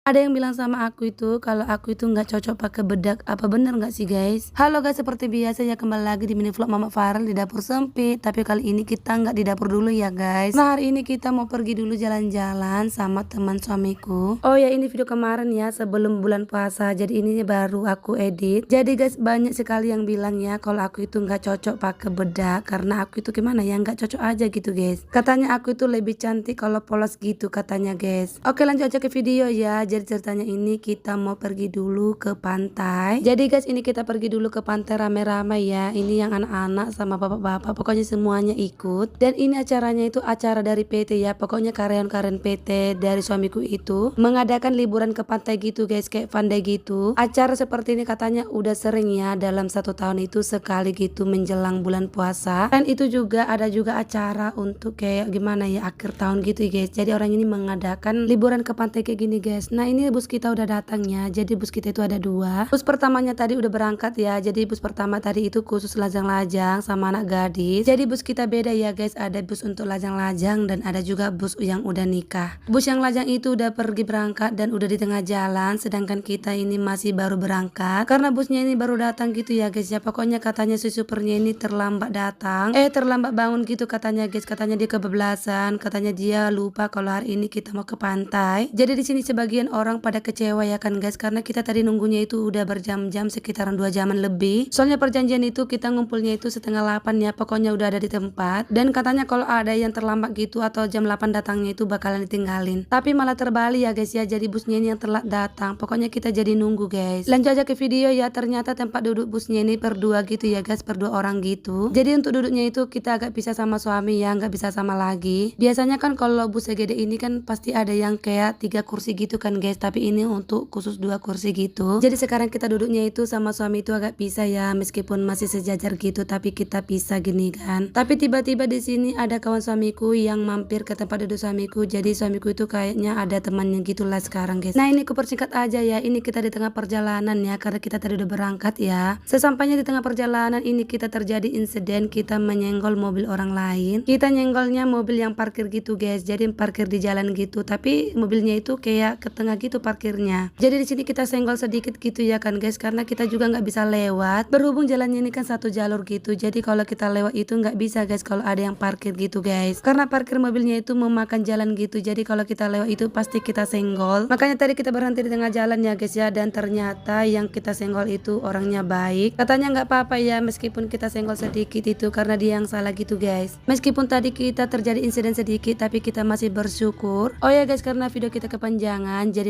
Ada yang bilang sama aku itu kalau aku itu nggak cocok pakai bedak, apa bener nggak sih guys? Halo guys, seperti biasa ya kembali lagi di mini vlog Mama Farel di dapur sempit. Tapi kali ini kita nggak di dapur dulu ya guys. Nah hari ini kita mau pergi dulu jalan-jalan sama teman suamiku. Oh ya, ini video kemarin ya sebelum bulan puasa, jadi ini baru aku edit. Jadi guys, banyak sekali yang bilang ya kalau aku itu nggak cocok pakai bedak karena aku itu gimana ya, nggak cocok aja gitu guys. Katanya aku itu lebih cantik kalau polos gitu katanya guys. Oke, lanjut aja ke video ya. Jadi ceritanya ini kita mau pergi dulu ke pantai. Jadi guys, ini kita pergi dulu ke pantai rame-rame ya. Ini yang anak-anak sama bapak-bapak, pokoknya semuanya ikut. Dan ini acaranya itu acara dari PT ya. Pokoknya karyawan-karyawan PT dari suamiku itu mengadakan liburan ke pantai gitu guys, kayak fun day gitu. Acara seperti ini katanya udah sering ya, dalam 1 tahun itu sekali gitu menjelang bulan puasa. Dan itu juga ada juga acara untuk kayak gimana ya, akhir tahun gitu guys. Jadi orang ini mengadakan liburan ke pantai kayak gini guys. Nah ini bus kita udah datang ya. Jadi bus kita itu ada 2. Bus pertamanya tadi udah berangkat ya. Jadi bus pertama tadi itu khusus lajang-lajang sama anak gadis. Jadi bus kita beda ya guys. Ada bus untuk lajang-lajang dan ada juga bus yang udah nikah. Bus yang lajang itu udah pergi berangkat dan udah di tengah jalan. Sedangkan kita ini masih baru berangkat. Karena busnya ini baru datang gitu ya guys ya. Pokoknya katanya si supernya ini terlambat datang. Terlambat bangun gitu katanya guys. Katanya dia kebablasan. Katanya dia lupa kalau hari ini kita mau ke pantai. Jadi di sini sebagian orang pada kecewa ya kan guys, karena kita tadi nunggunya itu udah berjam-jam, sekitaran 2 jaman lebih. Soalnya perjanjian itu kita ngumpulnya itu setengah 8 ya, pokoknya udah ada di tempat. Dan katanya kalau ada yang terlambat gitu atau jam 8 datangnya itu bakalan ditinggalin. Tapi malah terbalik ya guys ya, jadi busnya ini yang telat datang. Pokoknya kita jadi nunggu guys. Lanjut aja ke video ya, ternyata tempat duduk busnya ini per 2 gitu ya guys, per 2 orang gitu. Jadi untuk duduknya itu kita agak bisa sama suami ya, nggak bisa sama lagi. Biasanya kan kalau bus segede ini kan pasti ada yang kayak 3 kursi gitu kan guys, tapi ini untuk khusus 2 kursi gitu. Jadi sekarang kita duduknya itu sama suami itu agak pisah ya, meskipun masih sejajar gitu tapi kita pisah gini kan. Tapi tiba-tiba di sini ada kawan suamiku yang mampir ke tempat duduk suamiku. Jadi suamiku itu kayaknya ada temannya gitulah sekarang guys. Nah ini aku persingkat aja ya, ini kita di tengah perjalanan ya, karena kita tadi udah berangkat ya. Sesampainya di tengah perjalanan ini kita terjadi insiden, kita menyenggol mobil orang lain. Kita nyenggolnya mobil yang parkir gitu guys, jadi parkir di jalan gitu, tapi mobilnya itu kayak ke tengah gitu parkirnya. Jadi di sini kita senggol sedikit gitu ya kan guys, karena kita juga nggak bisa lewat. Berhubung jalannya ini kan 1 jalur gitu, jadi kalau kita lewat itu nggak bisa guys kalau ada yang parkir gitu guys, karena parkir mobilnya itu memakan jalan gitu. Jadi kalau kita lewat itu pasti kita senggol. Makanya tadi kita berhenti di tengah jalan ya guys ya, dan ternyata yang kita senggol itu orangnya baik. Katanya nggak apa-apa ya meskipun kita senggol sedikit itu, karena dia yang salah gitu guys. Meskipun tadi kita terjadi insiden sedikit tapi kita masih bersyukur. Oh ya guys, karena video kita kepanjangan, jadi